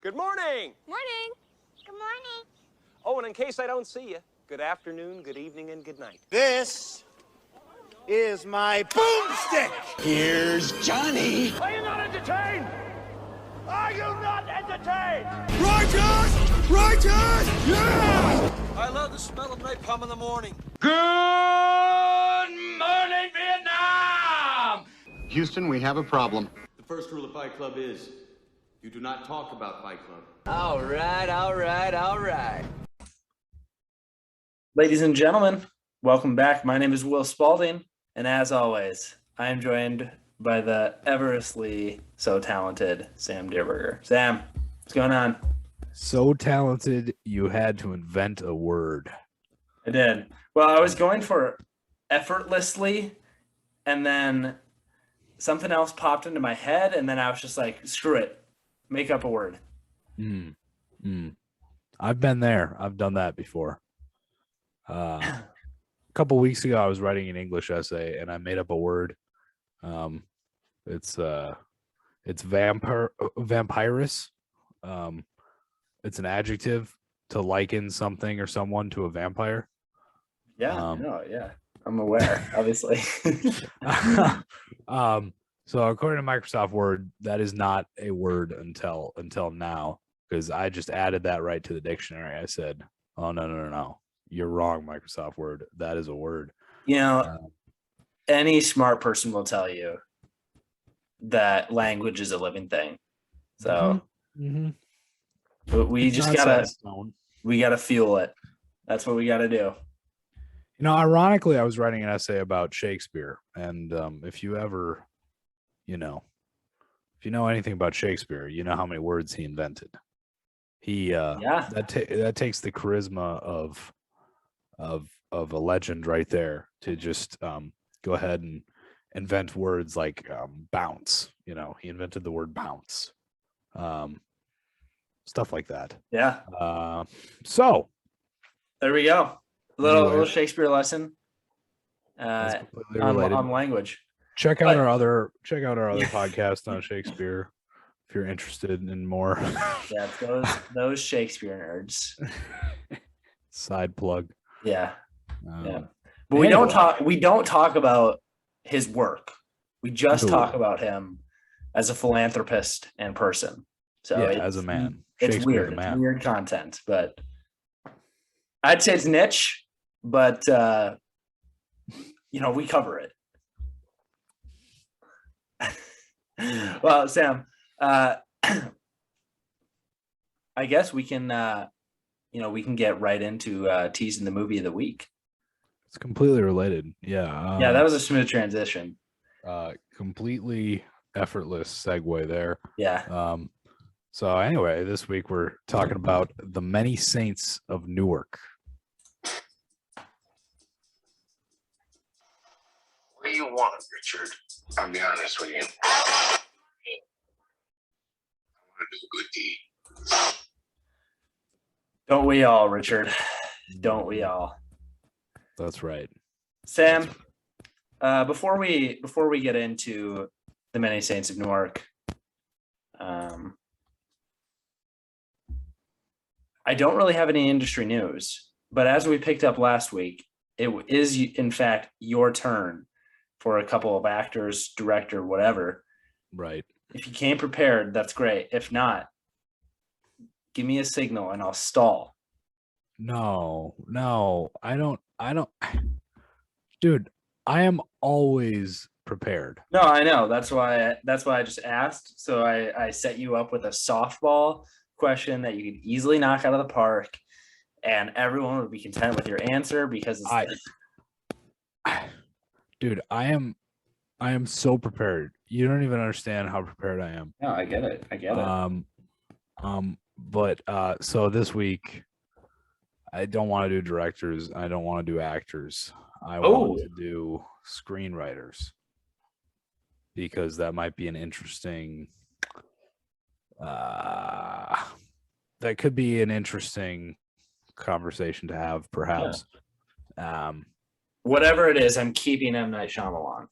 Good morning. Morning. Good morning. Oh, and in case I don't see you, good afternoon, good evening, and good night. This is my boomstick. Here's Johnny. Are you not entertained? Are you not entertained? Righteous! Righteous! Yeah! I love the smell of napalm in the morning. Good morning, Vietnam! Houston, we have a problem. The first rule of Fight Club is you do not talk about Fight Club. All right. Ladies and gentlemen, welcome back. My name is willspalding, and as always, I am joined by the everestly so talented Sam Dierberger. Sam, what's going on? So talented, you had to invent a word. I did. Well, I was going for effortlessly, and then something else popped into my head, and then I was just like, screw it. Make up a word. I've been there. I've done that before. A couple weeks ago, I was writing an English essay, and I made up a word. It's vampirus. It's an adjective to liken something or someone to a vampire. Yeah, yeah. I'm aware, obviously. So according to Microsoft Word, that is not a word until now, because I just added that right to the dictionary. I said, "Oh no, you're wrong, Microsoft Word. That is a word." Any smart person will tell you that language is a living thing. So, but we just gotta fuel it. That's what we gotta do. Ironically, I was writing an essay about Shakespeare, and if you know anything about Shakespeare, you know how many words he invented. That takes the charisma of a legend right there to just go ahead and invent words like bounce. He invented the word bounce, stuff like that. Yeah. So there we go. A little Shakespeare lesson on language. Check out our other podcast on Shakespeare if you're interested in more. Yeah, those Shakespeare nerds. Side plug. Yeah. Yeah. But we don't talk about his work. We just talk about him as a philanthropist and person. So as a man. It's weird. It's weird content, but I'd say it's niche, but we cover it. Well, Sam, I guess we can get right into teasing the movie of the week. It's completely related. Yeah. That was a smooth transition. Completely effortless segue there. Yeah. So anyway, this week we're talking about The Many Saints of Newark. What do you want, Richard? I'll be honest with you. I want to do a good deed. Don't we all, Richard? Don't we all? That's right. Sam, before we get into The Many Saints of Newark, I don't really have any industry news, but as we picked up last week, it is in fact your turn for a couple of actors, director, whatever. Right. If you came prepared, that's great. If not, give me a signal and I'll stall. No, I don't. Dude, I am always prepared. No, I know. That's why I just asked. So I set you up with a softball question that you could easily knock out of the park, and everyone would be content with your answer because Dude, I am so prepared. You don't even understand how prepared I am. No, I get it. But so this week, I don't want to do directors. I don't want to do actors. I want to do screenwriters because that might be an interesting. That could be an interesting conversation to have, perhaps. Yeah. Whatever it is, I'm keeping M. Night Shyamalan.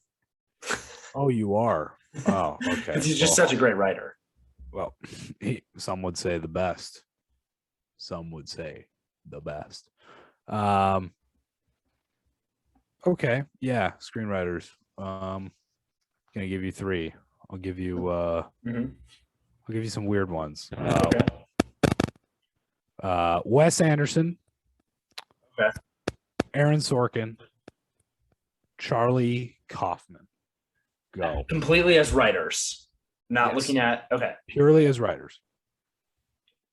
Oh, you are? Oh, okay. He's just such a great writer. Well, some would say the best. Some would say the best. Okay, yeah, screenwriters. Gonna give you three. I'll give you I'll give you some weird ones. Wes Anderson, Okay. Aaron Sorkin, Charlie Kaufman. Go. Completely as writers, not Yes. looking at Purely as writers.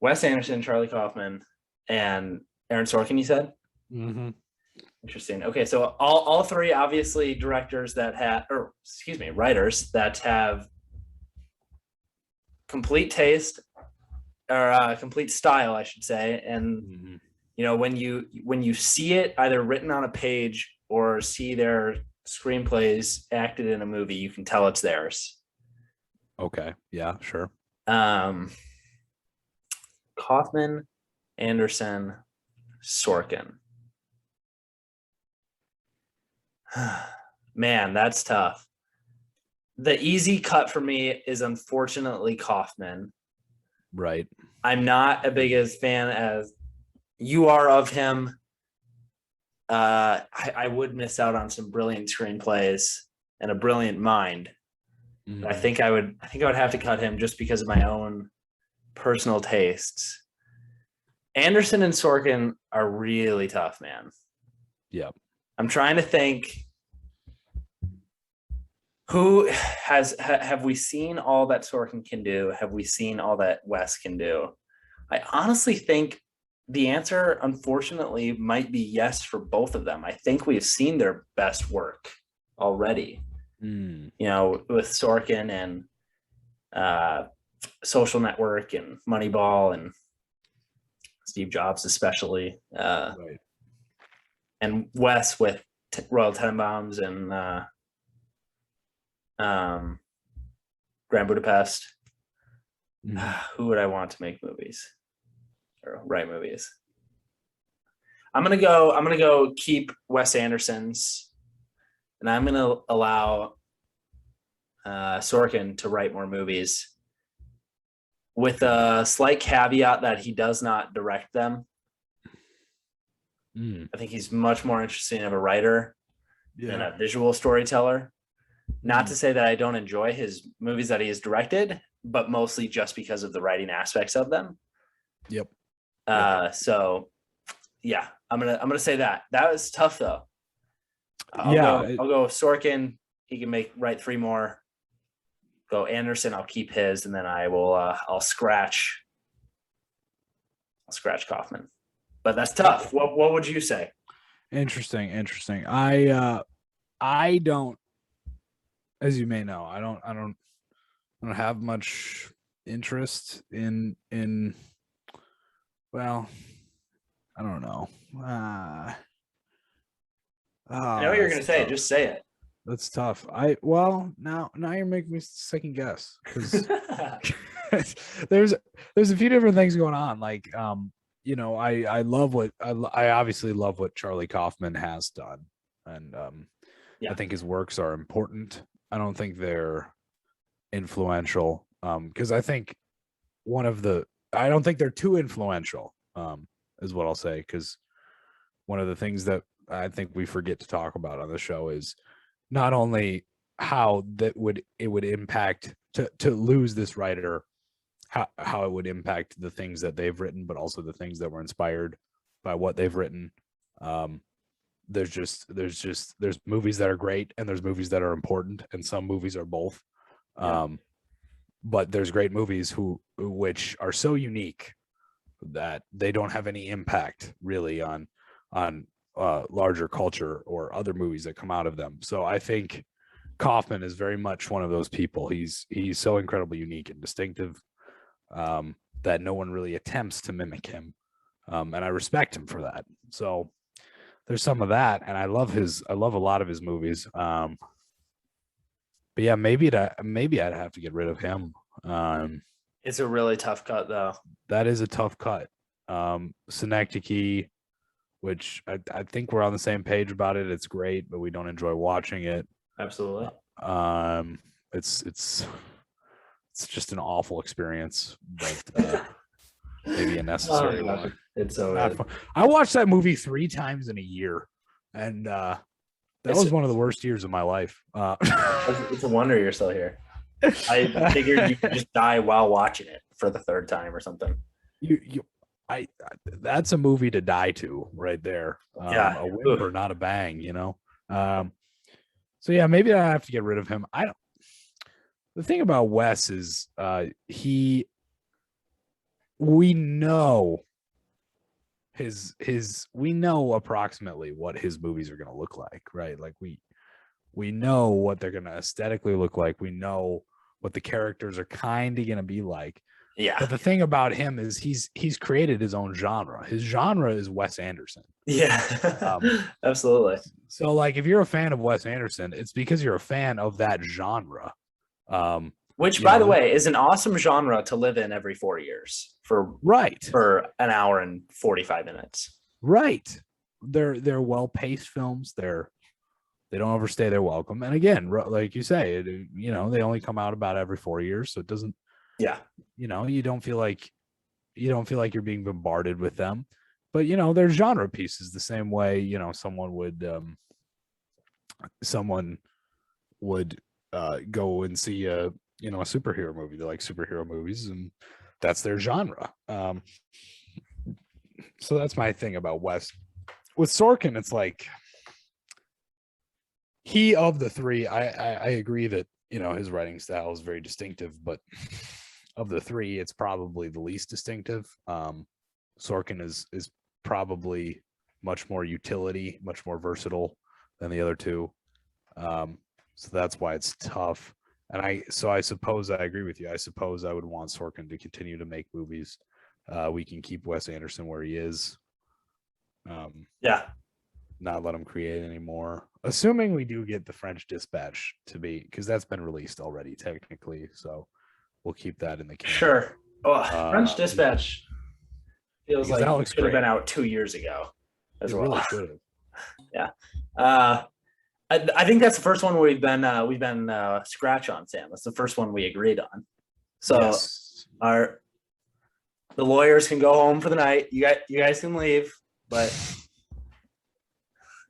Wes Anderson, Charlie Kaufman, and Aaron Sorkin. You said. Mm-hmm. Interesting. Okay, so all three obviously directors that have, or excuse me, writers that have complete taste or complete style, I should say. And when you see it either written on a page or see their screenplays acted in a movie, you can tell it's theirs. Okay. Yeah, sure. Kaufman, Anderson, Sorkin. Man, that's tough. The easy cut for me is unfortunately Kaufman. Right. I'm not a big as fan as you are of him. I would miss out on some brilliant screenplays and a brilliant mind. I think I would have to cut him just because of my own personal tastes. Anderson and Sorkin are really tough, man. Yep. I'm trying to think. Have we seen all that Sorkin can do? Have we seen all that Wes can do? I honestly think the answer, unfortunately, might be yes for both of them. I think we've seen their best work already. With Sorkin and Social Network and Moneyball and Steve Jobs especially. Right. And Wes with Royal Tenenbaums and Grand Budapest. Who would I want to make movies or write movies? I'm gonna go keep Wes Anderson's, and I'm gonna allow Sorkin to write more movies, with a slight caveat that he does not direct them. I think he's much more interesting of a writer than a visual storyteller. Not to say that I don't enjoy his movies that he has directed, but mostly just because of the writing aspects of them. Yep. So yeah, I'm gonna say that. That was tough though. I'll go Sorkin. He can write three more. Go Anderson. I'll keep his, and then I will. I'll scratch Kaufman. But that's tough. What would you say? Interesting. I don't, as you may know, I don't have much interest in well, I don't know. I know what you're gonna say. Tough. Just say it. That's tough. Now you're making me second guess, because there's a few different things going on. Like, I love I obviously love what Charlie Kaufman has done, and I think his works are important. I don't think they're influential, because I think I don't think they're too influential, is what I'll say, because one of the things that I think we forget to talk about on the show is not only how it would impact to lose this writer, how it would impact the things that they've written, but also the things that were inspired by what they've written. There's movies that are great, and there's movies that are important, and some movies are both. But there's great movies which are so unique that they don't have any impact really on larger culture or other movies that come out of them. So I think Kaufman is very much one of those people. He's so incredibly unique and distinctive, that no one really attempts to mimic him, and I respect him for that. So there's some of that, and I love a lot of his movies. But yeah, maybe I'd have to get rid of him. It's a really tough cut, though. That is a tough cut. Synecdoche, which I think we're on the same page about it. It's great, but we don't enjoy watching it. Absolutely. It's it's just an awful experience, but maybe a necessary one. It's so Not fun. I watched that movie 3 times in a year, and that was one of the worst years of my life. It's a wonder you're still here. I figured you could just die while watching it for the 3rd time or something. That's a movie to die to right there. Yeah, a whimper, not a bang, So yeah, maybe I have to get rid of him. The thing about Wes is we know we know approximately what his movies are going to look like, right? Like we know what they're going to aesthetically look like. We know what the characters are kind of going to be like. Yeah. But the thing about him is he's created his own genre. His genre is Wes Anderson. Yeah. Absolutely. So like if you're a fan of Wes Anderson, it's because you're a fan of that genre. Which, by the way, is an awesome genre to live in every 4 years for an hour and 45 minutes. Right. They're well-paced films. They don't overstay their welcome. And again, like you say, they only come out about every 4 years, so it doesn't. Yeah. You don't feel like you're being bombarded with them. But they're genre pieces the same way, someone would go and see a superhero movie. They like superhero movies, and that's their genre. So that's my thing about Wes. With Sorkin, it's like of the 3, I agree that his writing style is very distinctive, but of the 3, it's probably the least distinctive. Sorkin is probably much more utility, much more versatile than the other 2. So that's why it's tough. And I suppose I agree with you. I suppose I would want Sorkin to continue to make movies. We can keep Wes Anderson where he is. Not let him create anymore. Assuming we do get the French Dispatch to be, because that's been released already technically. So we'll keep that in the can. Sure. French Dispatch feels like it should have been out 2 years ago as well. Really should have. Yeah. I think that's the first one we've been scratch on, Sam. That's the first one we agreed on. So yes. The lawyers can go home for the night. You guys can leave, but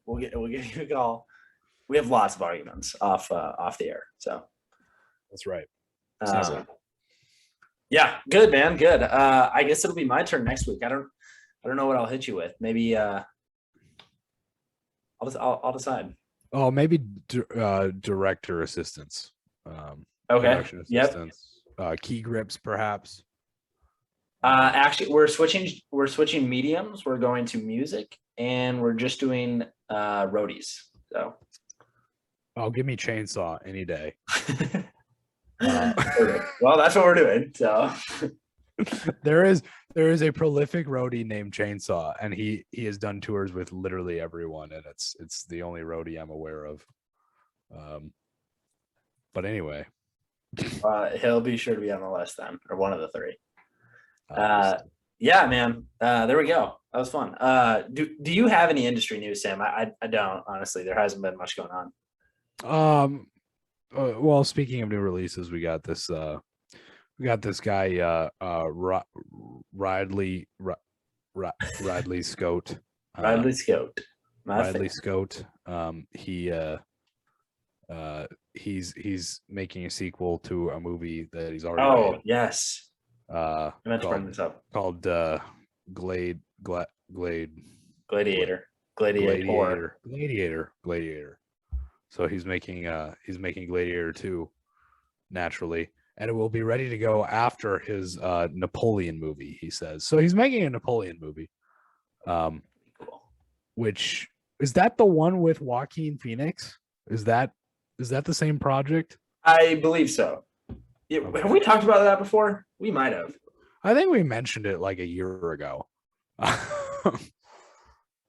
we'll give you a call. We have lots of arguments off the air. So that's right. Yeah, good, man. Good. I guess it'll be my turn next week. I don't know what I'll hit you with. Maybe I'll decide. Oh, maybe director assistants. Okay. Yep. Key grips, perhaps. Actually, we're switching mediums. We're going to music, and we're just doing roadies. So. Oh, give me chainsaw any day. Well, that's what we're doing. So. There is a prolific roadie named Chainsaw, and he has done tours with literally everyone, and it's the only roadie I'm aware of. But anyway, he'll be sure to be on the list then, or one of the 3. Yeah, man. There we go. That was fun. Do you have any industry news, Sam? I don't, honestly. There hasn't been much going on. Well, speaking of new releases, we got this guy Ridley Scott. Ridley Scott. Ridley Scott. He's making a sequel to a movie that he's already made. Yes. I meant to bring this up. Called Gladiator. So he's making Gladiator 2 naturally, and it will be ready to go after his Napoleon movie, he says. So he's making a Napoleon movie. Which is that the one with Joaquin Phoenix? Is that the same project? I believe so. Yeah, okay. Have we talked about that before? We might have. I think we mentioned it like a year ago.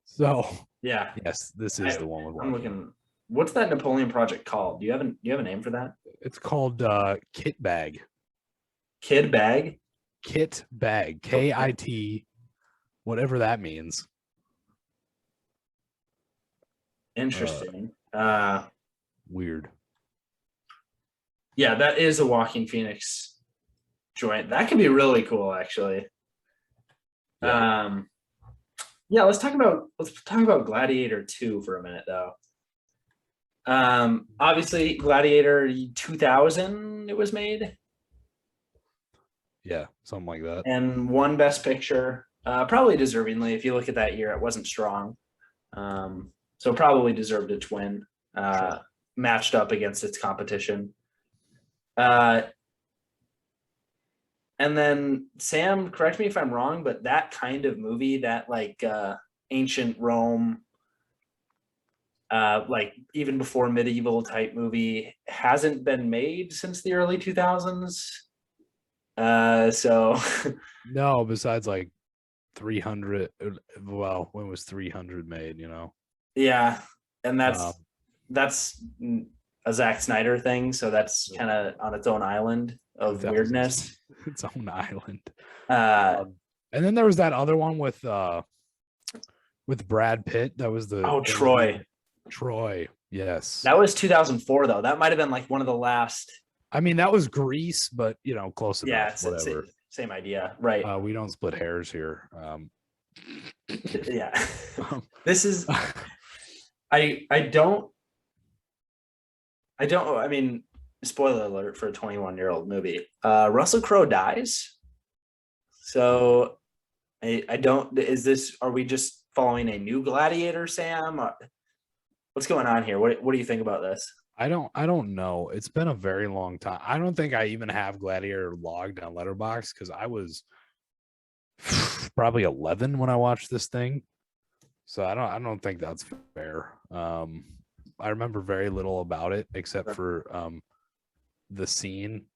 So yeah, yes, this is the one with Joaquin. I'm looking. What's that Napoleon project called? Do you have a name for that? It's called Kit Bag. Kid Bag? Kit Bag. KIT, whatever that means. Interesting. Weird. Yeah, that is a Joaquin Phoenix joint. That could be really cool, actually. Yeah. Yeah, let's talk about Gladiator 2 for a minute, though. Obviously, Gladiator 2000 it was made. Yeah, something like that. And won Best Picture, probably deservingly. If you look at that year, it wasn't strong, so probably deserved its win. Sure. Matched up against its competition. And then Sam, correct me if I'm wrong, but that kind of movie, that like ancient Rome, like even before medieval type movie, hasn't been made since the early 2000s. So no, besides like 300. Well, when was 300 made? Yeah, and that's a Zack Snyder thing, so that's kind of on its own island of weirdness. Its own island. And then there was that other one with Brad Pitt. That was Troy. Troy, yes. That was 2004 though. That might have been like one of the last. I mean, that was Grease, but close enough. Yeah, whatever. Same idea, right? We don't split hairs here. Yeah, this is. I don't. I mean, spoiler alert for a 21-year-old movie. Russell Crowe dies. So I don't. Are we just following a new Gladiator, Sam? What's going on here? What do you think about this? I don't know. It's been a very long time. I don't think I even have Gladiator logged on Letterboxd because I was probably 11 when I watched this thing. So I don't think that's fair. I remember very little about it except for the scene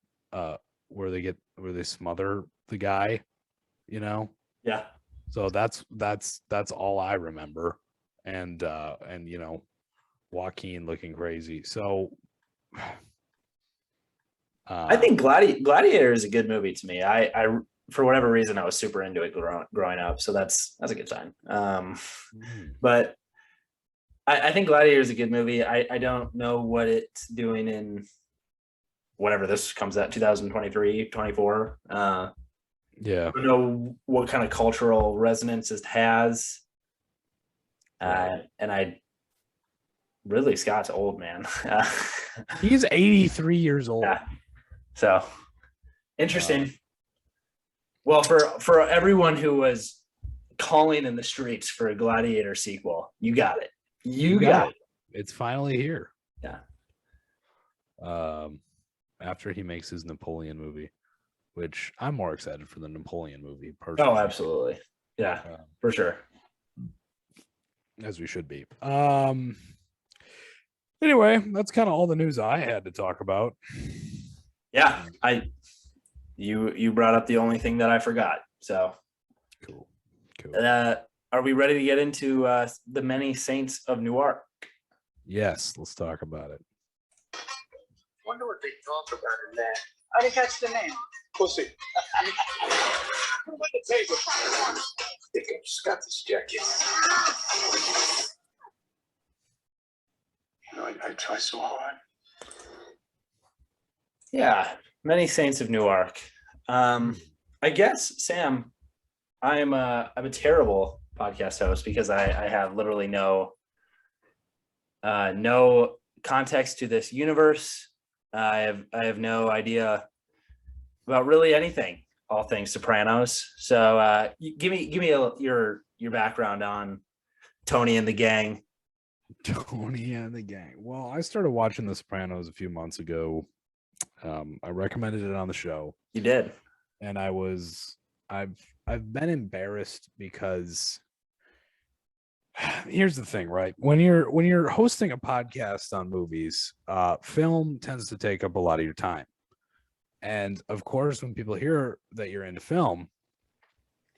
where they smother the guy, Yeah. So that's all I remember. And Joaquin looking crazy. So I think Gladiator is a good movie to me. I for whatever reason I was super into it growing up, so that's a good sign. But I think Gladiator is a good movie. I don't know what it's doing in whatever this comes out 2023, 24. Yeah. I don't know what kind of cultural resonance it has. And Ridley Scott's old, man. He's 83 years old. Yeah. So interesting. Well, for everyone who was calling in the streets for a Gladiator sequel, you got it. You got it. It's finally here. Yeah. After he makes his Napoleon movie, which I'm more excited for the Napoleon movie personally. Oh, absolutely. Yeah, for sure. As we should be. Anyway, that's kind of all the news I had to talk about. Yeah, you brought up the only thing that I forgot. So cool. Are we ready to get into the Many Saints of Newark? Yes, let's talk about it. Wonder what they talk about in that. I didn't catch the name. Pussy. Put it on the table. Think I just got this jacket. I try so hard. Yeah, Many Saints of Newark. I guess, Sam, I'm a terrible podcast host because I have literally no context to this universe. I have no idea about really anything, all things Sopranos. So give me your background on Tony and the gang. Tony and the gang. Well, I started watching The Sopranos a few months ago. I recommended it on the show. You did. And I've been embarrassed because here's the thing, right? When you're hosting a podcast on movies, film tends to take up a lot of your time. And of course, when people hear that you're into film,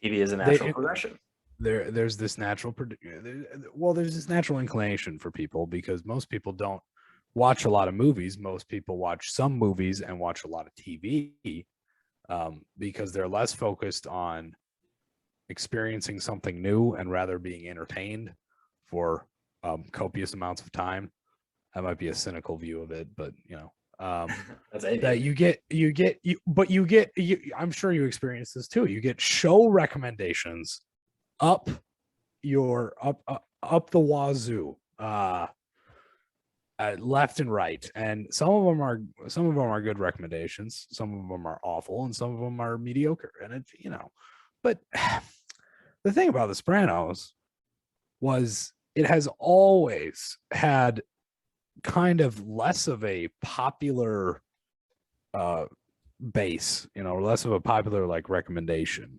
TV is a natural progression. There's this natural inclination for people because most people don't watch a lot of movies. Most people watch some movies and watch a lot of TV because they're less focused on experiencing something new and rather being entertained for copious amounts of time. That might be a cynical view of it, but That's a that I'm sure you experience this too. You get show recommendations up the wazoo, left and right, and some of them are good recommendations, some of them are awful, and some of them are mediocre. And it's but the thing about The Sopranos was it has always had kind of less of a popular base, less of a popular like recommendation,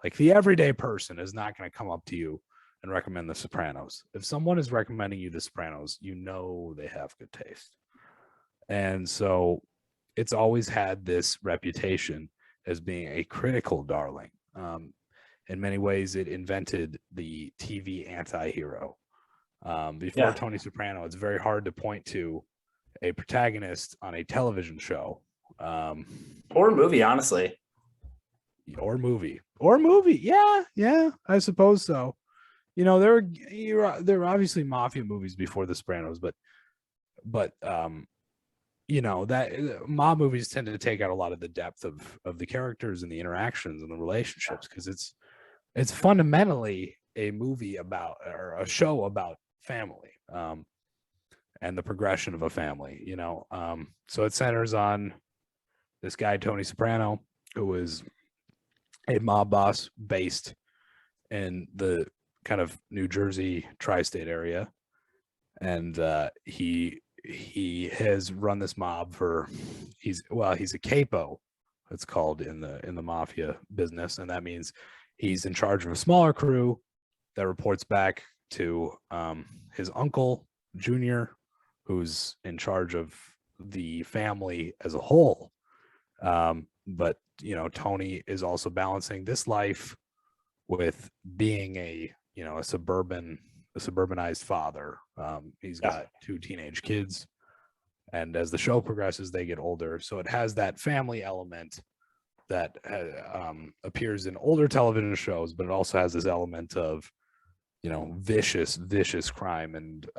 like the everyday person is not going to come up to you and recommend The Sopranos. If someone is recommending you The Sopranos, they have good taste. And so it's always had this reputation as being a critical darling. In many ways, it invented the TV anti-hero. Before Tony Soprano, it's very hard to point to a protagonist on a television show. Or movie, honestly. Or movie. Yeah, I suppose so. There were obviously mafia movies before The Sopranos, but that mob movies tend to take out a lot of the depth of the characters and the interactions and the relationships, because it's fundamentally a movie about, or a show about, family, and the progression of a family. So it centers on this guy Tony Soprano, who is a mob boss based in the kind of New Jersey tri-state area, and he has run this mob he's a capo, it's called in the mafia business, and that means he's in charge of a smaller crew that reports back to his uncle Junior, who's in charge of the family as a whole. But Tony is also balancing this life with being a suburbanized father. He's got 2 teenage kids, and as the show progresses, they get older. So it has that family element that appears in older television shows, but it also has this element of vicious crime. And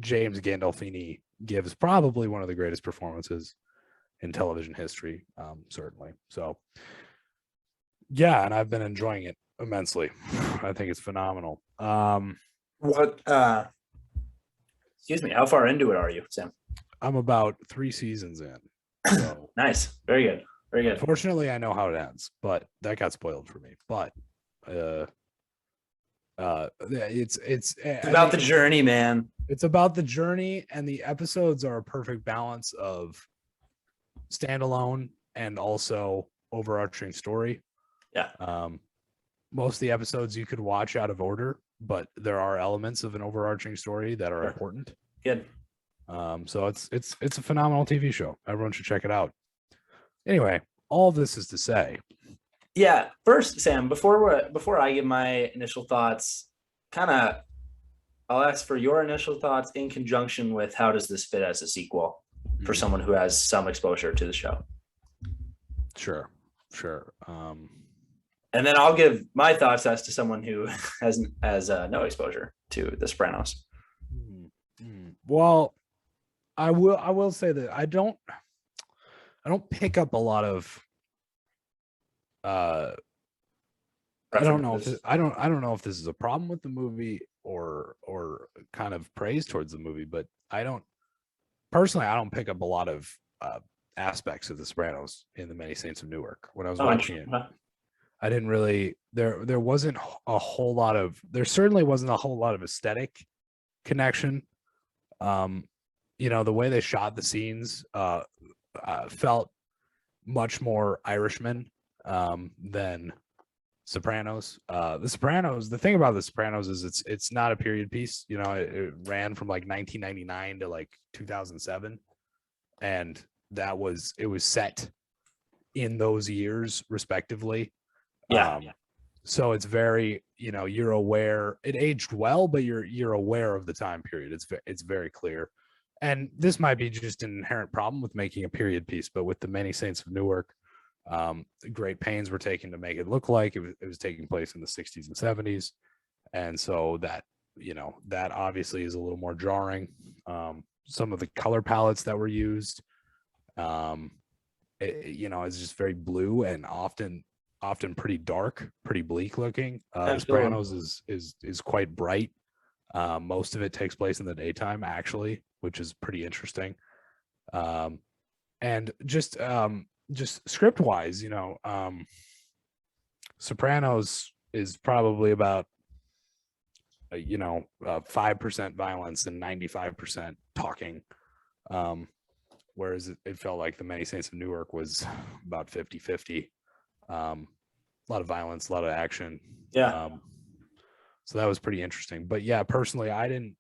James Gandolfini gives probably one of the greatest performances in television history, certainly. So yeah, and I've been enjoying it immensely. I think it's phenomenal. Excuse me, how far into it are you, Sam? I'm about 3 seasons in. So Nice. Very good. Fortunately, I know how it ends, but that got spoiled for me. But it's about the journey, man. It's about the journey, and the episodes are a perfect balance of standalone and also overarching story. Yeah. Most of the episodes you could watch out of order, but there are elements of an overarching story that are important. Good. So it's a phenomenal TV show. Everyone should check it out. Anyway, all this is to say, yeah. First, Sam, before I give my initial thoughts, I'll ask for your initial thoughts in conjunction with how does this fit as a sequel for someone who has some exposure to the show. Sure. And then I'll give my thoughts as to someone who has no exposure to The Sopranos. Well, I will say that I don't pick up a lot of I don't know if this is a problem with the movie or kind of praise towards the movie, but I don't pick up a lot of aspects of The Sopranos in The Many Saints of Newark. When I was watching it, I didn't really there certainly wasn't a whole lot of aesthetic connection. The way they shot the scenes felt much more Irishman than Sopranos. The thing about The Sopranos is it's not a period piece. It ran from like 1999 to like 2007, and it was set in those years respectively. So it's very, you're aware it aged well, but you're aware of the time period. It's very clear. And this might be just an inherent problem with making a period piece, but with The Many Saints of Newark, great pains were taken to make it look like it was taking place in the 60s and 70s. And so that that obviously is a little more jarring. Some of the color palettes that were used, is just very blue and often pretty dark, pretty bleak looking. Sopranos is quite bright. Most of it takes place in the daytime, actually, which is pretty interesting. And just script wise, Sopranos is probably about 5% violence and 95% talking, whereas it felt like The Many Saints of Newark was about 50-50. A lot of violence, a lot of action. So that was pretty interesting. But yeah, personally, I didn't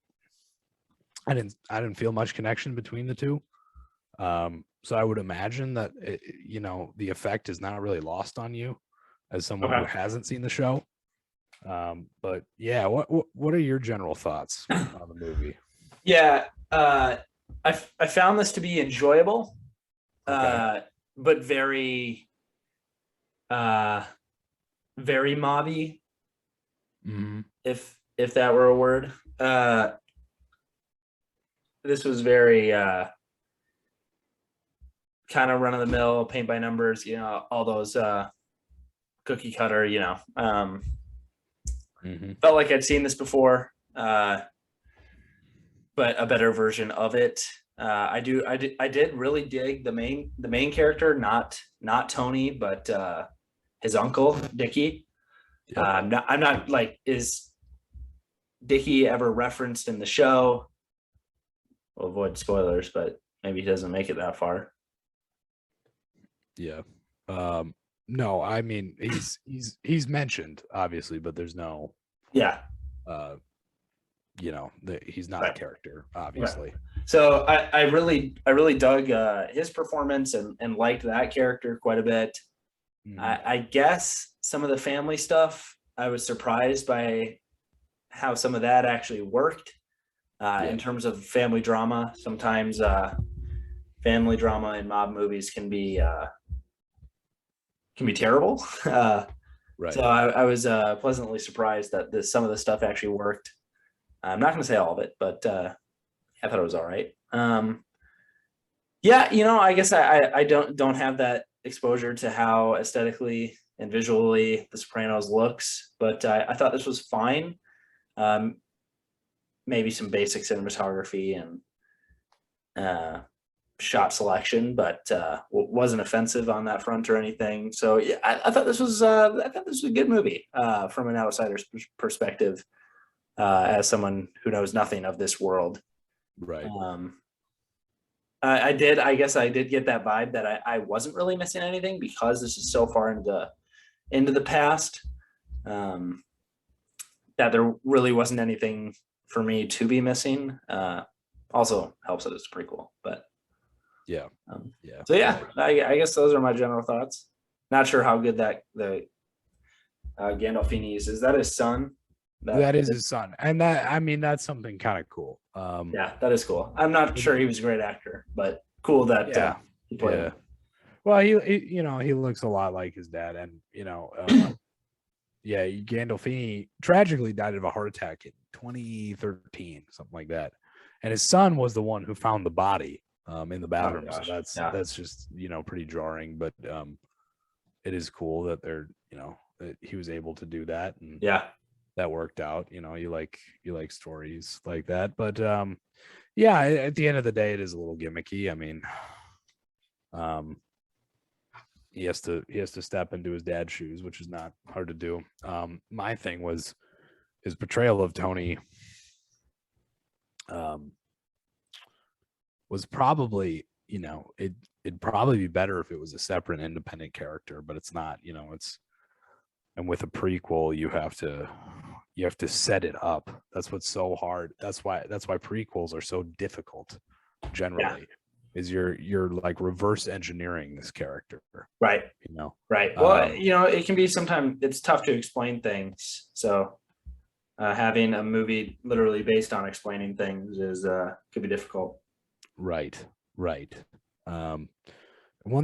feel much connection between the two. So I would imagine that the effect is not really lost on you as someone who hasn't seen the show. But yeah, what are your general thoughts on the movie? Yeah, I found this to be enjoyable, but very very mobby, if that were a word. This was very kind of run of the mill, paint by numbers, all those cookie cutter, felt like I'd seen this before, but a better version of it. I did really dig the main character, not Tony, but his uncle Dickie. Yep. I'm not like, is Dickie ever referenced in the show? We'll avoid spoilers, but maybe he doesn't make it that far. Yeah. No, I mean he's mentioned obviously, but there's no. Yeah. He's not a character, obviously. Right. So I really dug his performance and liked that character quite a bit. I guess some of the family stuff, I was surprised by how some of that actually worked in terms of family drama. Sometimes family drama in mob movies can be terrible. Right. So I was pleasantly surprised that some of the stuff actually worked. I'm not going to say all of it, but I thought it was all right. I guess I don't have that exposure to how aesthetically and visually The Sopranos looks, but I thought this was fine. Maybe some basic cinematography and shot selection, but wasn't offensive on that front or anything. So yeah, I thought this was a good movie from an outsider's perspective, as someone who knows nothing of this world. Right. I guess I did get that vibe that I wasn't really missing anything because this is so far into the past, that there really wasn't anything for me to be missing. Also helps that it's a prequel, but yeah. So yeah, I guess those are my general thoughts. Not sure how good the Gandolfini is. Is that his son? That is his son, and that's something kind of cool. Yeah, that is cool. I'm not sure he was a great actor, but cool that he played him. Well, he looks a lot like his dad, and Gandolfini tragically died of a heart attack in 2013, something like that, and his son was the one who found the body in the bathroom. So that's just pretty jarring, but it is cool that that he was able to do that, and that worked out. You like stories like that, but at the end of the day, it is a little gimmicky. I mean, he has to step into his dad's shoes, which is not hard to do. My thing was his portrayal of Tony was probably, it'd probably be better if it was a separate independent character, but it's not. And with a prequel, you have to set it up. That's what's so hard. That's why prequels are so difficult generally. Is you're like reverse engineering this character. Right. Right. Well, it can be sometimes it's tough to explain things. So having a movie literally based on explaining things could be difficult. Right. One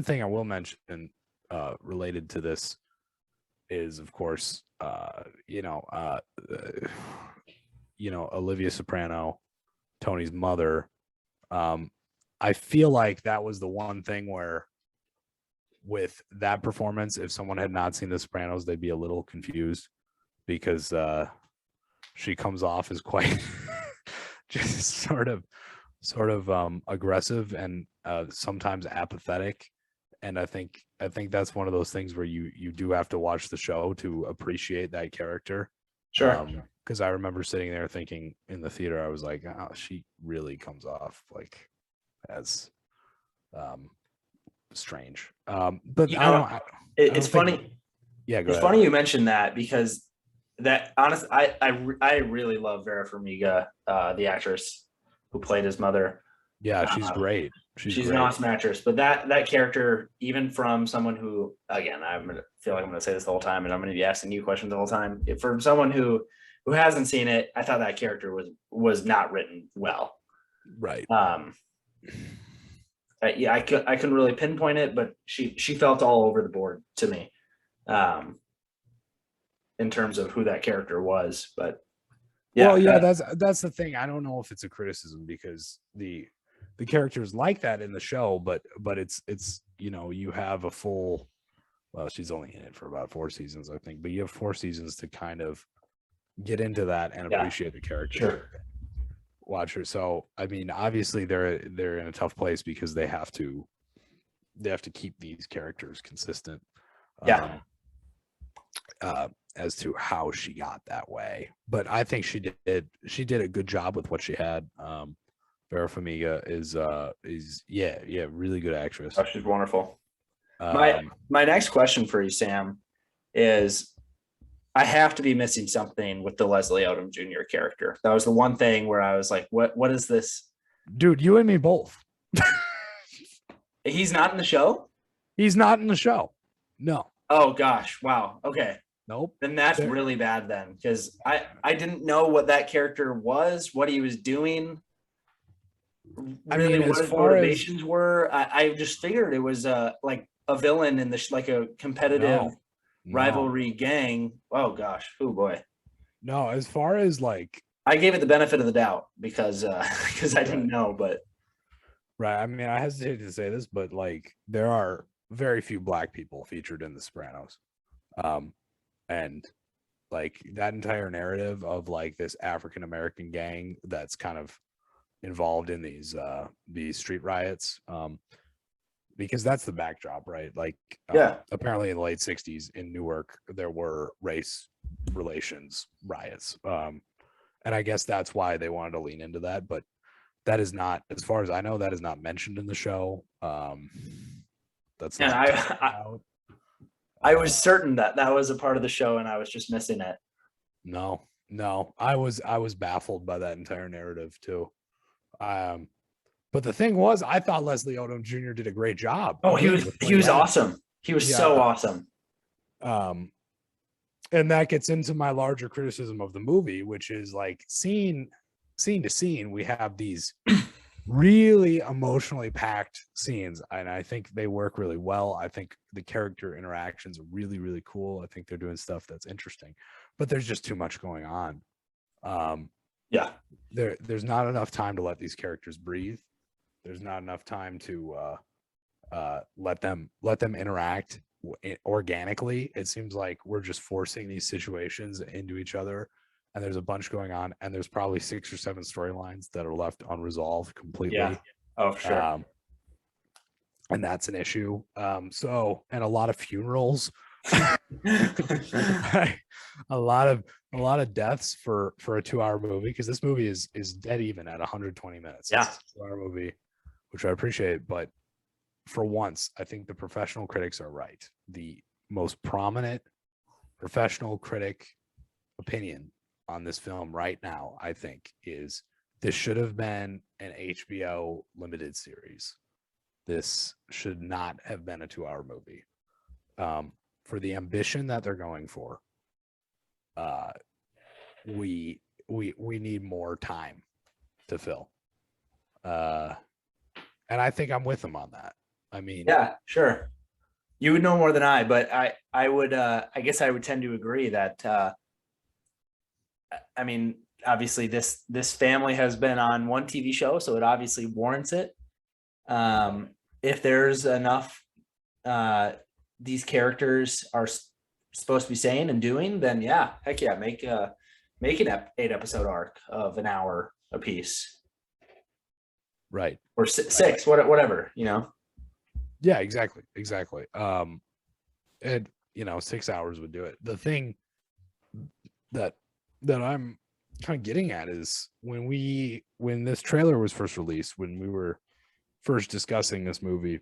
thing I will mention related to this is, of course, Olivia Soprano, Tony's mother. I feel like that was the one thing where with that performance, if someone had not seen The Sopranos, they'd be a little confused because she comes off as quite just sort of aggressive and sometimes apathetic. And I think that's one of those things where you do have to watch the show to appreciate that character. Sure. Because I remember sitting there thinking in the theater, I was like, oh, she really comes off like as strange. But it's funny. Yeah, it's funny you mentioned that because that honestly, I really love Vera Farmiga, the actress who played his mother. Yeah, she's great. She's great. An awesome actress. But that character, even from someone who, again, feel like I'm gonna say this the whole time, and I'm gonna be asking you questions the whole time. From someone who hasn't seen it, I thought that character was not written well. Right. I couldn't really pinpoint it, but she felt all over the board to me, in terms of who that character was. But yeah, that's the thing. I don't know if it's a criticism because the characters like that in the show, but it's you have a full. Well, she's only in it for about 4 seasons, I think, but you have 4 seasons to kind of get into that and appreciate the character. Sure. Watch her. So I mean, obviously they're in a tough place because they have to keep these characters consistent. As to how she got that way, but I think she did a good job with what she had. Vera Farmiga is really good actress. Oh, she's wonderful. My next question for you, Sam, is I have to be missing something with the Leslie Odom Jr. character. That was the one thing where I was like, what is this? Dude, you and me both. He's not in the show? He's not in the show. No. Oh gosh. Wow. Okay. Nope. Then that's really bad then, because I didn't know what that character was, what he was doing. Really, what his motivations were. I just figured it was like a villain in like a competitive rivalry gang. Oh gosh. Oh boy. No, as far as like, I gave it the benefit of the doubt because I didn't know, but right. I mean, I hesitate to say this, but like there are very few Black people featured in The Sopranos. And like that entire narrative of like this African American gang that's kind of involved in these street riots, because that's the backdrop, right? Like, apparently in the late 60s in Newark, there were race relations riots. And I guess that's why they wanted to lean into that. But that is not, as far as I know, that is not mentioned in the show. That's not. I was certain that was a part of the show, and I was just missing it. No, I was baffled by that entire narrative too. But the thing was, I thought Leslie Odom Jr. did a great job. Oh, he was awesome. He was so awesome. And that gets into my larger criticism of the movie, which is like scene to scene, we have these really emotionally packed scenes, and I think they work really well. I think the character interactions are really, really cool. I think they're doing stuff that's interesting, but there's just too much going on. There's not enough time to let these characters breathe. There's not enough time to let them interact organically. It seems like we're just forcing these situations into each other, and there's a bunch going on, and there's probably 6 or 7 storylines that are left unresolved completely. Yeah. Oh, sure. And that's an issue. And a lot of funerals. A lot of deaths for a 2-hour movie, because this movie is dead even at 120 minutes. Yeah. It's a 2-hour movie, which I appreciate, but for once, I think the professional critics are right. The most prominent professional critic opinion on this film right now, I think, is this should have been an HBO limited series. This should not have been a 2-hour movie. For the ambition that they're going for, we need more time to fill. And I think I'm with them on that. I mean, yeah, sure. You would know more than I, but I would I guess I would tend to agree that I mean, obviously this family has been on one TV show, so it obviously warrants it. If there's enough these characters are supposed to be saying and doing, then yeah, heck yeah, make an 8-episode arc of an hour a piece, Right. or six, whatever, Yeah, exactly. And 6 hours would do it. The thing that I'm kind of getting at is when this trailer was first released, when we were first discussing this movie,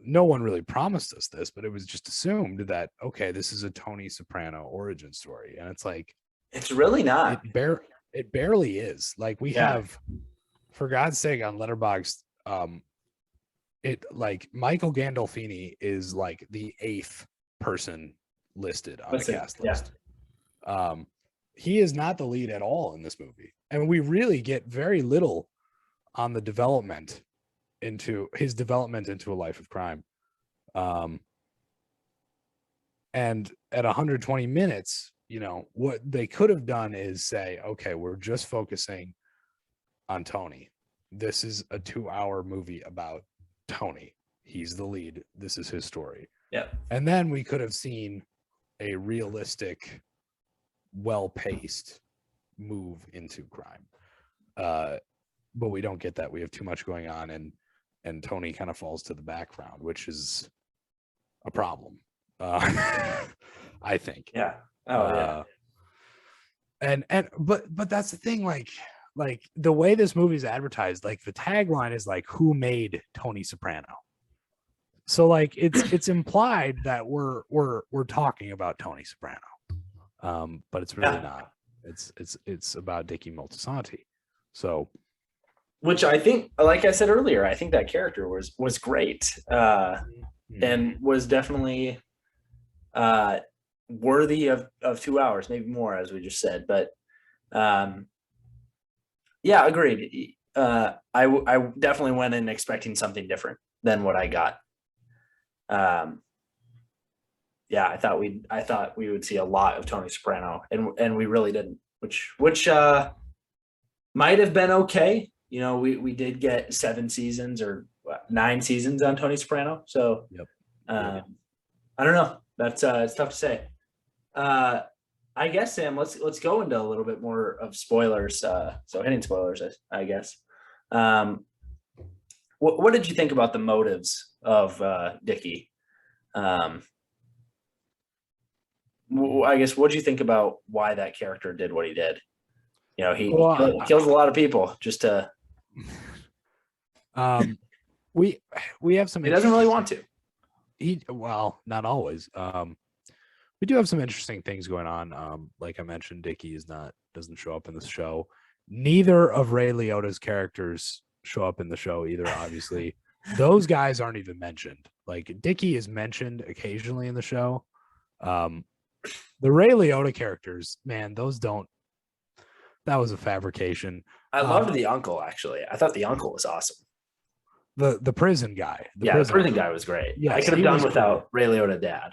no one really promised us this, but it was just assumed that, okay, this is a Tony Soprano origin story. And it's like, it's really not. It barely is. Like we have, for God's sake, on Letterboxd, it like Michael Gandolfini is like the 8th person listed on the cast list. He is not the lead at all in this movie. And we really get very little on the development into a life of crime. And at 120 minutes, what they could have done is say, okay, we're just focusing on Tony. This is a 2-hour movie about Tony. He's the lead. This is his story. Yeah. And then we could have seen a realistic, well-paced move into crime. But we don't get that. We have too much going on, and Tony kind of falls to the background, which is a problem. I think. Yeah. Oh yeah. But that's the thing, like the way this movie is advertised, like the tagline is like, who made Tony Soprano? So like it's implied that we're talking about Tony Soprano. But it's really not. It's about Dickie Moltisanti. So, which I think, like I said earlier, I think that character was great, and was definitely worthy of 2 hours, maybe more, as we just said. But yeah, agreed. I definitely went in expecting something different than what I got. Yeah, I thought we would see a lot of Tony Soprano, and we really didn't, which might have been okay. We did get 7 seasons or 9 seasons on Tony Soprano. So yep. I don't know. That's it's tough to say. I guess, Sam, let's go into a little bit more of spoilers. So hitting spoilers, I guess. What did you think about the motives of Dickie? I guess, what did you think about why that character did what he did? He kills a lot of people just to. We have some. He doesn't really want to. Not always. We do have some interesting things going on. Like I mentioned, Dickie doesn't show up in the show. Neither of Ray Liotta's characters show up in the show either. Obviously, those guys aren't even mentioned. Like Dickie is mentioned occasionally in the show. The Ray Liotta characters, man, that was a fabrication. I loved the uncle, actually. I thought the uncle was awesome. The prison guy. The prison guy was great. Yes, I could have done without Ray Liotta dad.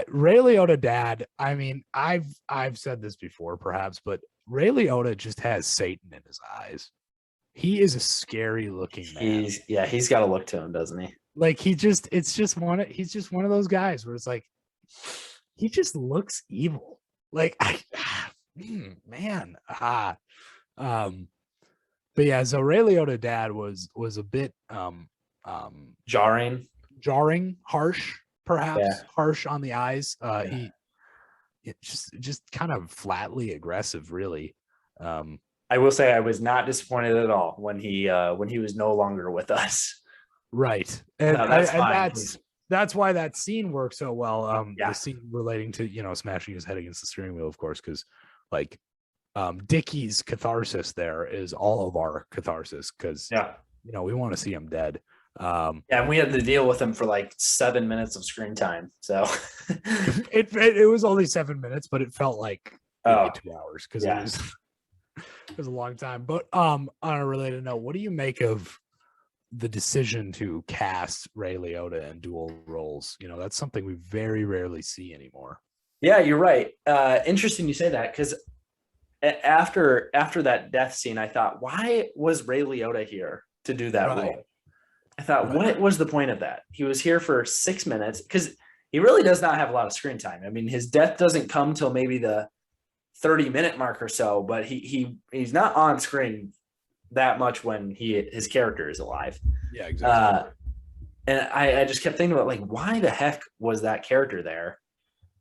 Ray Liotta dad, I mean, I've said this before perhaps, but Ray Liotta just has Satan in his eyes. He is a scary looking man. He's got a look to him, doesn't he? Like he's just one of those guys where it's like he just looks evil. Like man. But yeah, so Ray Liotta dad was a bit jarring, harsh, perhaps harsh on the eyes. He just kind of flatly aggressive, really. I will say I was not disappointed at all when he was no longer with us. Right, and fine. That's why that scene works so well. The scene relating to smashing his head against the steering wheel, of course, because like Dickie's catharsis there is all of our catharsis, because we want to see him dead. And we had to deal with him for like 7 minutes of screen time. So it was only 7 minutes, but it felt like 2 hours because it was a long time. But on a related note, what do you make of the decision to cast Ray Liotta in dual roles? That's something we very rarely see anymore. Yeah, you're right. Interesting you say that, because after that death scene, I thought, why was Ray Liotta here to do that role? I thought, what was the point of that? He was here for 6 minutes, because he really does not have a lot of screen time. I mean, his death doesn't come till maybe the 30-minute mark or so, but he's not on screen that much when his character is alive. Yeah, exactly. And I just kept thinking about, like, why the heck was that character there?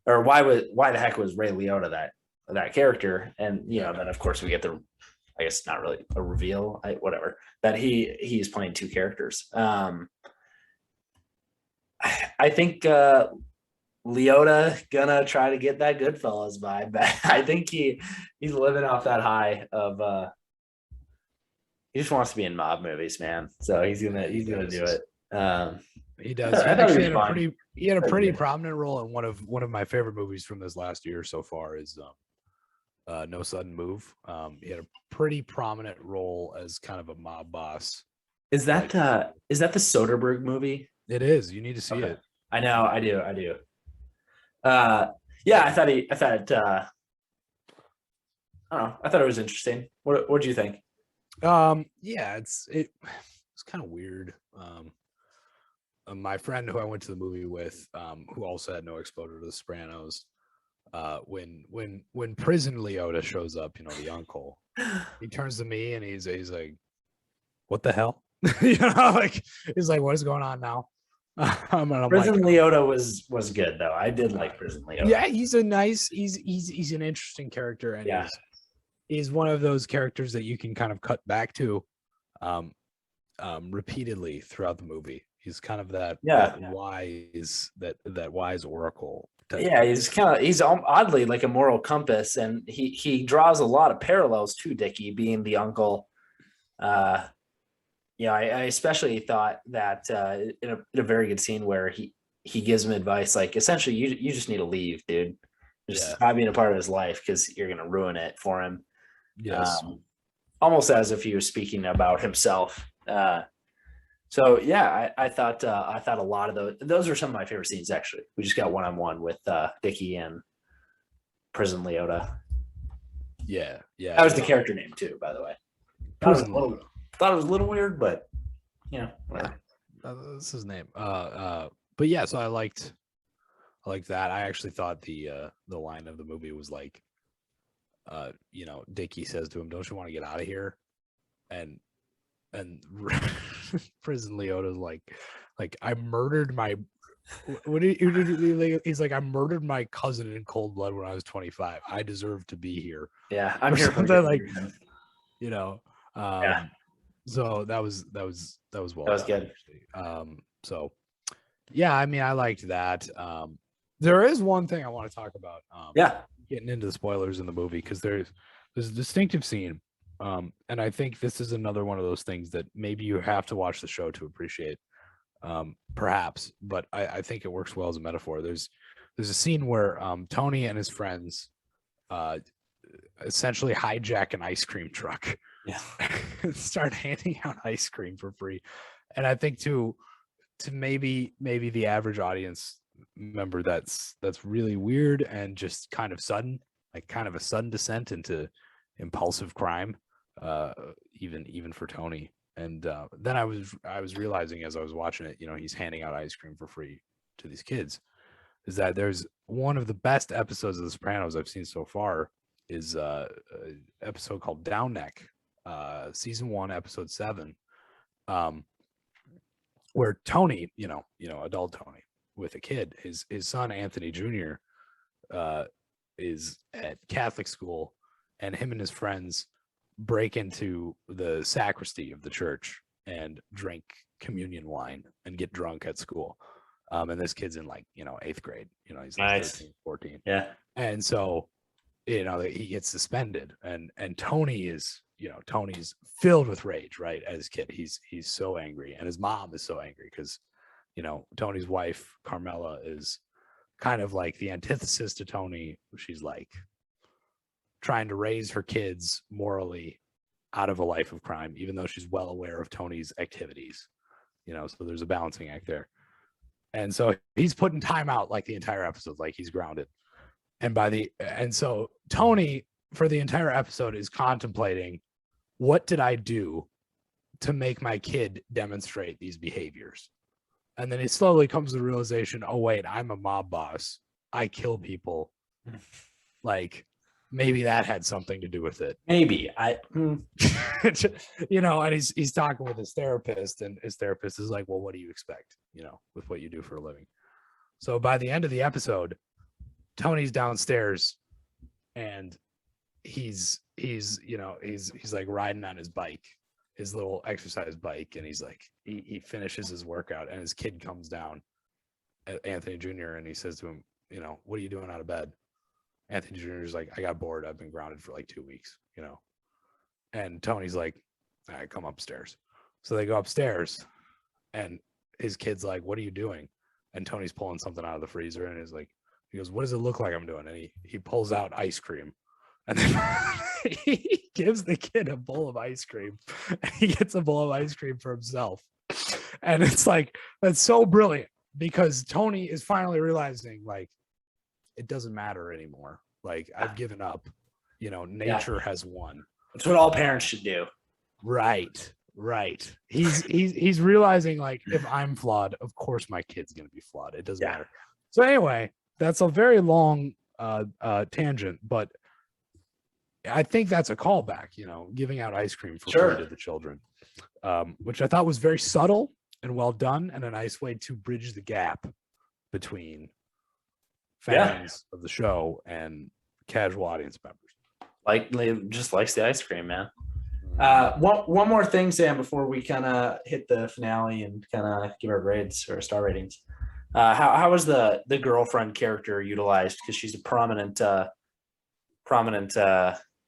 Or why the heck was Ray Liotta that character? And then of course we get the, I guess not really a reveal, whatever, that he's playing two characters. I think Liotta gonna try to get that Goodfellas vibe back. I think he's living off that high of he just wants to be in mob movies, man. So he's gonna do it. He does. He had a pretty prominent role in one of my favorite movies from this last year so far is No Sudden Move. He had a pretty prominent role as kind of a mob boss. Is that the Soderbergh movie? It is. You need to see it. I know. I do. Yeah, I thought I don't know. I thought it was interesting. What do you think? Yeah, it's kind of weird. My friend who I went to the movie with, who also had no exposure to The Sopranos, when Prison Liotta shows up, the uncle, he turns to me and he's like, "What the hell?" He's like, "What is going on now?" Prison Liotta was good though. I did like Prison Liotta. Yeah, he's an interesting character, and he's one of those characters that you can kind of cut back to repeatedly throughout the movie. He's kind of that wise oracle. Yeah, he's oddly like a moral compass, and he draws a lot of parallels to Dickie being the uncle. I especially thought that in a very good scene where he gives him advice, like essentially you just need to leave, dude. Just stop being a part of his life because you're gonna ruin it for him. Yes, almost as if he was speaking about himself. So yeah, I thought a lot of those are some of my favorite scenes. Actually, we just got one-on-one with Dickie and Prison Liotta. Yeah. That was the character name too, by the way. Thought it was a little weird, but whatever. That's his name. But yeah, so I liked that. I actually thought the line of the movie was like, Dickie says to him, "Don't you want to get out of here?" And Prison Liotta's like I murdered my he's like, I murdered my cousin in cold blood when I was 25. I deserve to be here. Yeah, I'm here for like so that was well that was done, good. So yeah, I mean, I liked that. There is one thing I want to talk about, getting into the spoilers in the movie, because there's a distinctive scene. And I think this is another one of those things that maybe you have to watch the show to appreciate, perhaps, but I think it works well as a metaphor. There's a scene where Tony and his friends essentially hijack an ice cream truck, and start handing out ice cream for free. And I think to maybe the average audience member, that's really weird and just kind of sudden, like kind of a sudden descent into impulsive crime. Even for Tony. And then I was realizing as I was watching it, he's handing out ice cream for free to these kids, is that there's one of the best episodes of The Sopranos I've seen so far is an episode called Down Neck, season 1, episode 7, where Tony, adult Tony with a kid, his son Anthony Jr. Is at Catholic school, and him and his friends break into the sacristy of the church and drink communion wine and get drunk at school. And this kid's in 8th grade, he's like 13, 14. Yeah. And so, he gets suspended, and Tony is, Tony's filled with rage, right? As a kid, he's so angry, and his mom is so angry because, Tony's wife, Carmela, is kind of like the antithesis to Tony. She's like trying to raise her kids morally out of a life of crime, even though she's well aware of Tony's activities, so there's a balancing act there. And so he's putting time out like the entire episode, like he's grounded. And so Tony for the entire episode is contemplating, what did I do to make my kid demonstrate these behaviors? And then he slowly comes to the realization, oh wait, I'm a mob boss. I kill people. Like maybe that had something to do with it. Maybe And he's talking with his therapist, and his therapist is like, well, what do you expect, with what you do for a living? So by the end of the episode, Tony's downstairs and he's like riding on his bike, his little exercise bike, and he's like, he finishes his workout, and his kid comes down, Anthony Jr., and he says to him, what are you doing out of bed? Anthony Jr. is like, I got bored. I've been grounded for like 2 weeks, and Tony's like, all right, come upstairs. So they go upstairs, and his kid's like, what are you doing? And Tony's pulling something out of the freezer, and he goes, what does it look like I'm doing? And he pulls out ice cream, and then he gives the kid a bowl of ice cream, and he gets a bowl of ice cream for himself. And it's like, that's so brilliant, because Tony is finally realizing, like, it doesn't matter anymore. Like, I've given up, nature has won. That's what all parents should do. Right. He's realizing, like, if I'm flawed, of course my kid's gonna be flawed. It doesn't matter. So anyway, that's a very long tangent, but I think that's a callback, giving out ice cream for free to the children, which I thought was very subtle and well done, and a nice way to bridge the gap between fans of the show and casual audience members. Like, just likes the ice cream, man. One more thing, Sam, before we kind of hit the finale and kind of give our grades or star ratings. How was the girlfriend character utilized? Because she's a prominent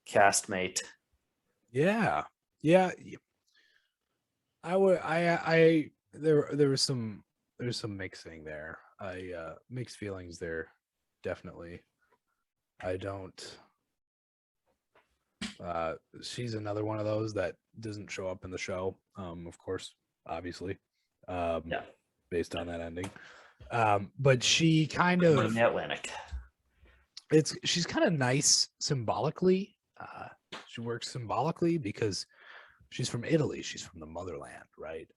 castmate. Yeah. There's some mixing there. Mixed feelings there, definitely. She's another one of those that doesn't show up in the show, of course, obviously, based on that ending. But she kind of in the Atlantic. She's kind of nice symbolically. She works symbolically because she's from Italy. She's from the motherland, right?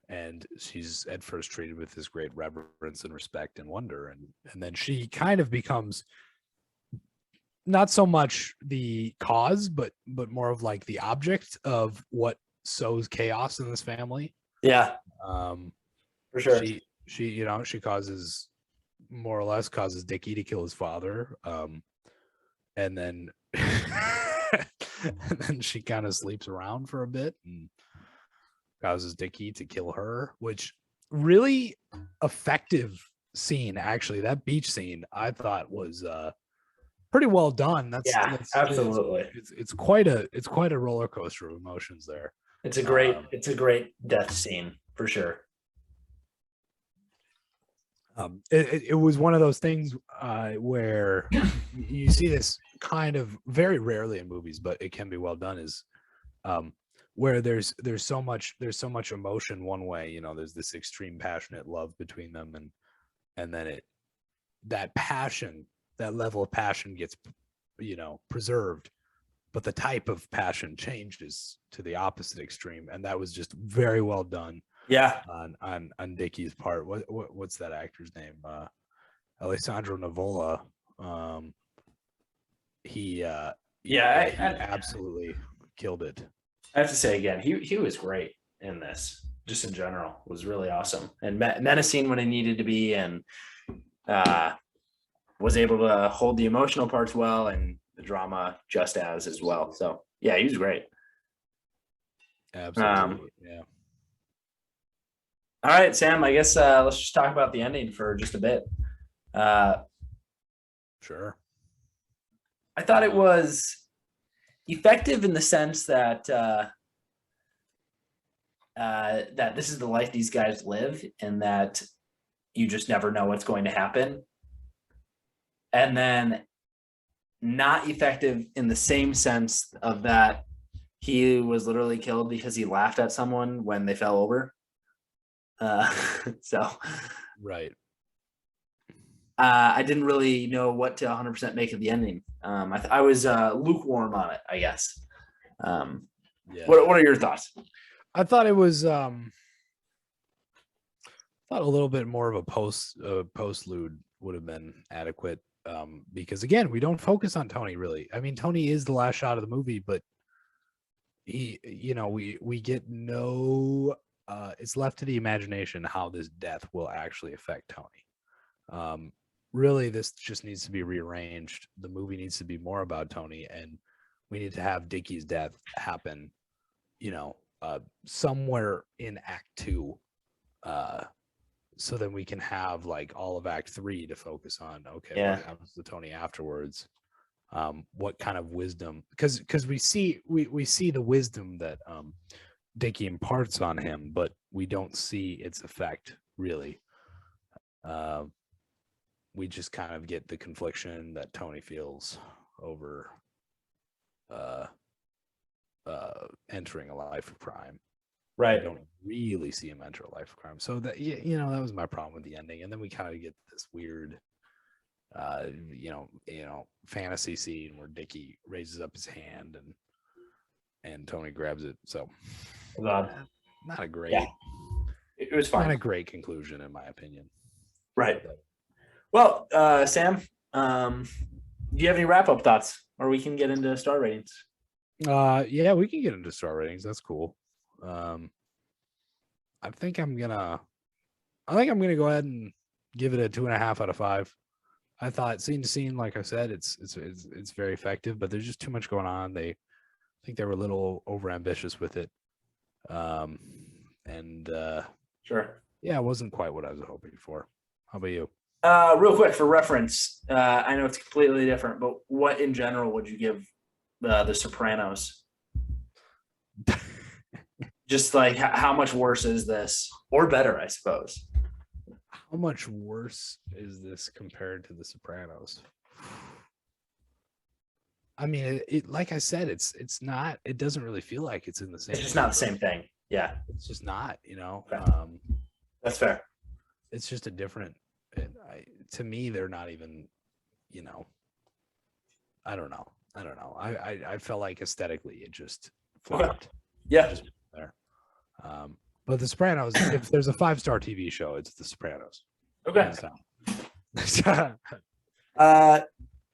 And she's at first treated with this great reverence and respect and wonder, and then she kind of becomes not so much the cause, but more of like the object of what sows chaos in this family. Yeah, for sure. She causes, more or less, causes Dickie to kill his father, and then and then she kind of sleeps around for a bit and causes Dickie to kill her, which really effective scene. Actually, that beach scene I thought was pretty well done. That's absolutely. It's quite a roller coaster of emotions there. It's a great death scene for sure. It was one of those things where you see this kind of very rarely in movies, but it can be well done, is where there's so much emotion one way, there's this extreme passionate love between them, and then that level of passion gets preserved, but the type of passion changes to the opposite extreme, and that was just very well done. Yeah, on Dickie's part. What's that actor's name? Alessandro Nivola. He absolutely killed it. I have to say again, he was great in this. Just in general, was really awesome and menacing when it needed to be, and was able to hold the emotional parts well and the drama just as well. So yeah, he was great. Absolutely. Yeah. All right, Sam, I guess let's just talk about the ending for just a bit. Sure. I thought it was effective in the sense that that this is the life these guys live, and that you just never know what's going to happen. And then not effective in the same sense of that he was literally killed because he laughed at someone when they fell over. So right. I didn't really know what to 100% make of the ending. I was lukewarm on it, I guess. What are your thoughts? I thought it was thought a little bit more of a postlude would have been adequate, because again, we don't focus on Tony really. I mean, Tony is the last shot of the movie, but we get no it's left to the imagination how this death will actually affect Tony. Really, this just needs to be rearranged. The movie needs to be more about Tony, and we need to have Dickie's death happen, somewhere in Act 2, so then we can have like all of Act 3 to focus on. Okay, what happens to Tony afterwards? What kind of wisdom? Because we see the wisdom that Dickie imparts on him, but we don't see its effect really. We just kind of get the confliction that Tony feels over entering a life of crime. Right. We don't really see him enter a life of crime. So that that was my problem with the ending. And then we kind of get this weird fantasy scene where Dickie raises up his hand and Tony grabs it. So not a great it was fine. Not a great conclusion in my opinion. Right. Well, Sam, do you have any wrap-up thoughts, or we can get into star ratings? Yeah, we can get into star ratings. That's cool. I think I'm gonna go ahead and give it a 2.5 out of 5. I thought scene to scene, like I said, it's very effective, but there's just too much going on. I think they were a little overambitious with it. Sure. Yeah, it wasn't quite what I was hoping for. How about you? Real quick for reference, I know it's completely different, but what in general would you give The Sopranos? Just like how much worse is this, or better, I suppose? How much worse is this compared to The Sopranos? I mean, it like I said, it's not. It doesn't really feel like it's in the same. It's just not the same thing. Yeah, it's just not. Okay. That's fair. It's just a different. To me, they're not even. I don't know. I felt like aesthetically, it just flopped. Okay. Yeah. Just there. But The Sopranos, if there's a 5-star TV show, it's The Sopranos. Okay.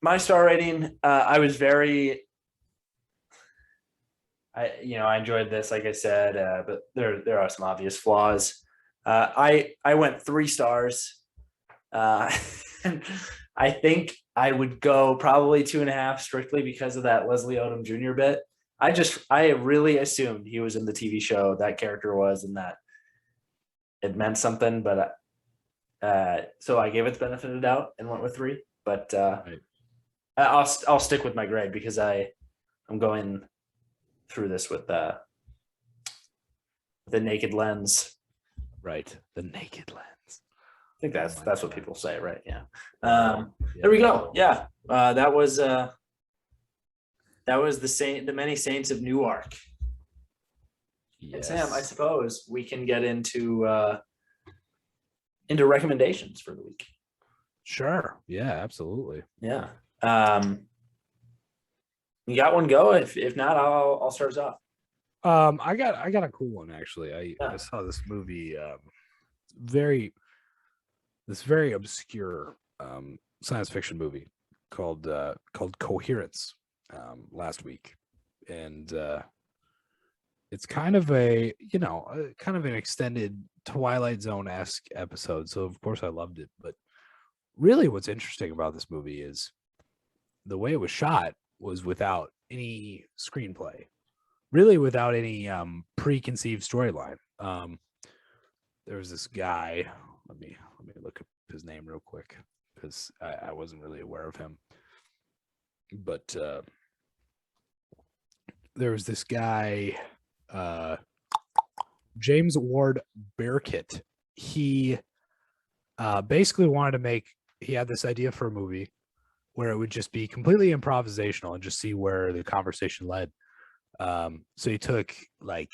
My star rating, I was very, I enjoyed this, like I said, but there are some obvious flaws. I went 3 stars. And I think I would go probably 2.5 strictly because of that Leslie Odom Jr. bit. I really assumed he was in the TV show, that character was, and that it meant something, but so I gave it the benefit of the doubt and went with 3. But right. I'll stick with my grade because I'm going through this with the naked lens. Right, the naked lens. I think that's what people say, right? Yeah. There we go. Yeah, that was the many saints of Newark. Yes. And Sam, I suppose we can get into recommendations for the week. Sure. Yeah, absolutely. Yeah. You got one? Go. If not, I'll start us off. I got a cool one actually. I saw this movie, very obscure science fiction movie called Coherence last week, and it's kind of an extended Twilight Zone-esque episode. So of course I loved it, but really what's interesting about this movie is the way it was shot was without any screenplay, really without any preconceived storyline. There was this guy, let me look up his name real quick because I wasn't really aware of him, but there was this guy, James Ward Bearkit. He basically he had this idea for a movie where it would just be completely improvisational and just see where the conversation led. So he took like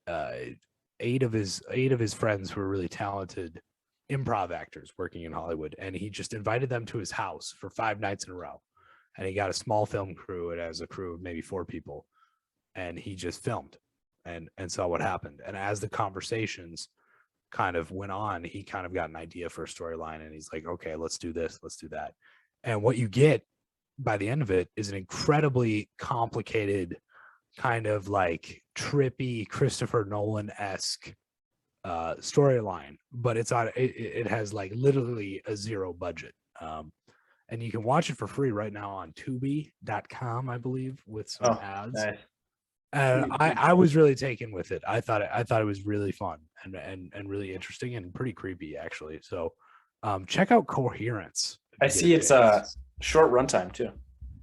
8 of his friends who were really talented improv actors working in Hollywood, and he just invited them to his house for 5 nights in a row. And he got a small film crew. It has a crew of maybe 4 people, and he just filmed and saw what happened. And as the conversations kind of went on, he kind of got an idea for a storyline, and he's like, okay, let's do this, let's do that. And what you get by the end of it is an incredibly complicated, kind of like trippy Christopher Nolan-esque storyline, but it has like literally a 0 budget. And you can watch it for free right now on Tubi.com, I believe, with some ads. Nice. And I was really taken with it. I thought it was really fun and really interesting and pretty creepy, actually. So check out Coherence. I see it's a short runtime too.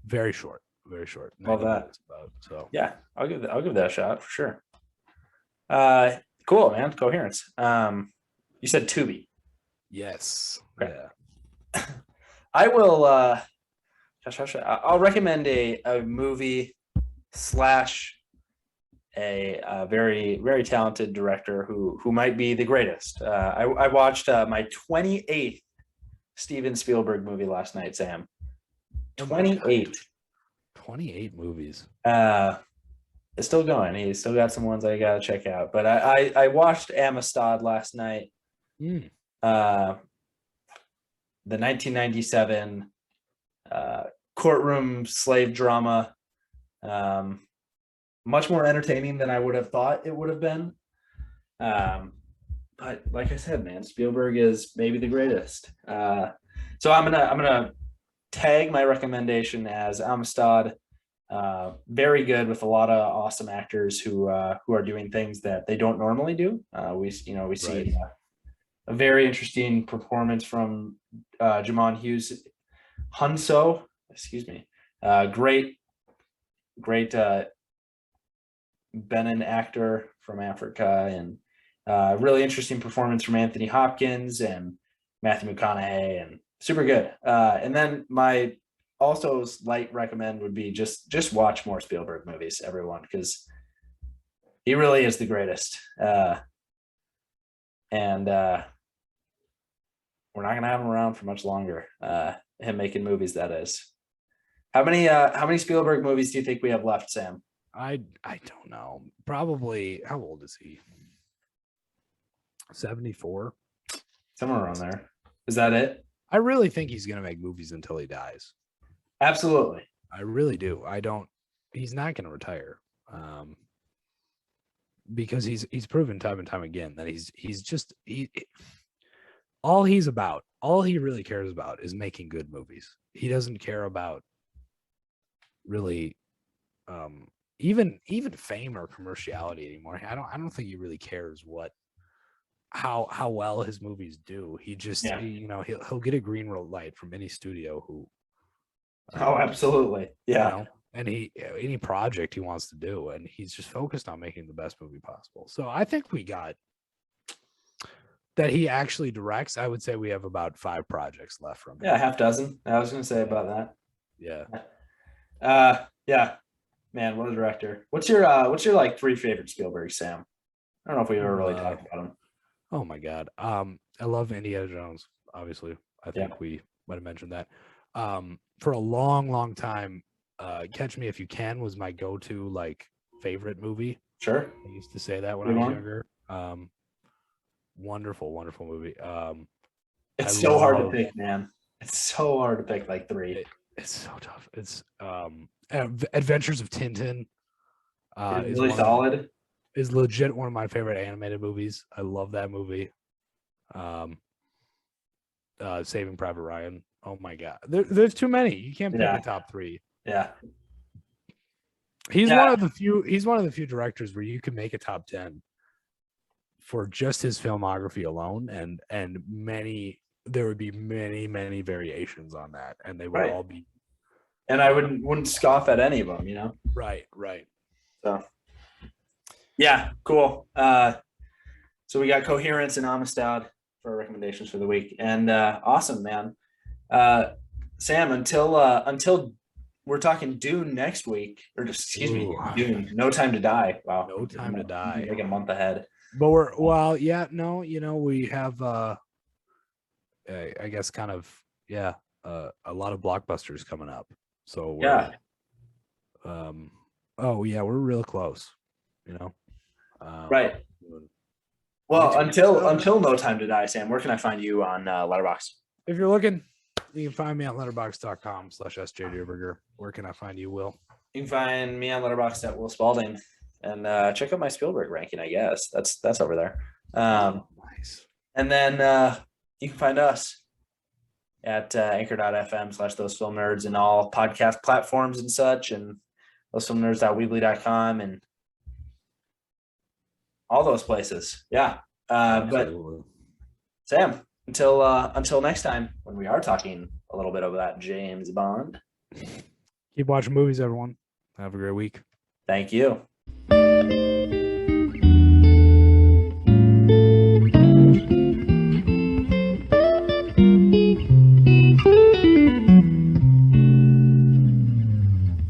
Very short, very short. Love that. So yeah, I'll give that a shot for sure. Cool, man. Coherence. You said Tubi. Yes. Okay. Yeah. I will. I'll recommend a movie / a very, very talented director who might be the greatest. I watched my 28th Steven Spielberg movie last night, Sam. 28. 28 movies. It's still going. He's still got some ones I gotta check out. But I watched Amistad last night. The 1997 courtroom slave drama. Much more entertaining than I would have thought it would have been. But like I said, man, Spielberg is maybe the greatest. So I'm gonna tag my recommendation as Amistad. Very good, with a lot of awesome actors who are doing things that they don't normally do. We see a very interesting performance from Jamon Hughes Hunso. Excuse me. Great Benin actor from Africa, and really interesting performance from Anthony Hopkins and Matthew McConaughey, and super good. And then my also light recommend would be just watch more Spielberg movies, everyone, because he really is the greatest. And we're not gonna have him around for much longer. Him making movies, that is. How many Spielberg movies do you think we have left, Sam? I don't know. Probably, how old is he? 74? Somewhere around there. Is that it? I really think he's going to make movies until he dies. Absolutely. I really do. He's not going to retire. Because he's proven time and time again that all he really cares about is making good movies. He doesn't care about really even fame or commerciality anymore. I don't think he really cares how well his movies do. He just he'll get a green light from any studio who absolutely. Yeah. And any project he wants to do, and he's just focused on making the best movie possible. So I think we got that he actually directs. I would say we have about 5 projects left from him. Yeah, half dozen. I was going to say about that. Yeah. Yeah. Man, what a director. What's your like 3 favorite Spielberg, Sam? I don't know if we ever really talked about him. Oh my God. I love Indiana Jones, obviously. I think we might have mentioned that. For a long, long time, Catch Me If You Can was my go-to like favorite movie. Sure. I used to say that when I was younger. Wonderful, wonderful movie. It's so hard to pick, man. It's so hard to pick like 3. It's so tough. It's Adventures of Tintin. Is really solid. Is legit one of my favorite animated movies. I love that movie. Saving Private Ryan. Oh my God. There's too many. You can't pick a top 3. Yeah. He's one of the few directors where you can make a top 10 for just his filmography alone, and there would be many variations on that, and they would all be. And I wouldn't scoff at any of them, you know. Right. So, yeah, cool. So we got Coherence and Amistad for our recommendations for the week, and awesome, man. Sam, until we're talking Dune next week, or excuse me, Dune, No Time to Die. Wow, No Time to Die. Like a month ahead. But we have I guess kind of a lot of blockbusters coming up. So we're real close. Right. Well, until No Time to Die, Sam, where can I find you on Letterboxd? If you're looking, you can find me on letterboxd.com/sjdierberger. Where can I find you, Will? You can find me on Letterboxd at Will Spalding, and check out my Spielberg ranking. I guess that's over there. Nice. And then you can find us at anchor.fm/thosefilmnerds and all podcast platforms and such, and thosefilmnerds.weebly.com and all those places. Yeah. But Sam, until next time, when we are talking a little bit about that James Bond. Keep watching movies, everyone. Have a great week. Thank you.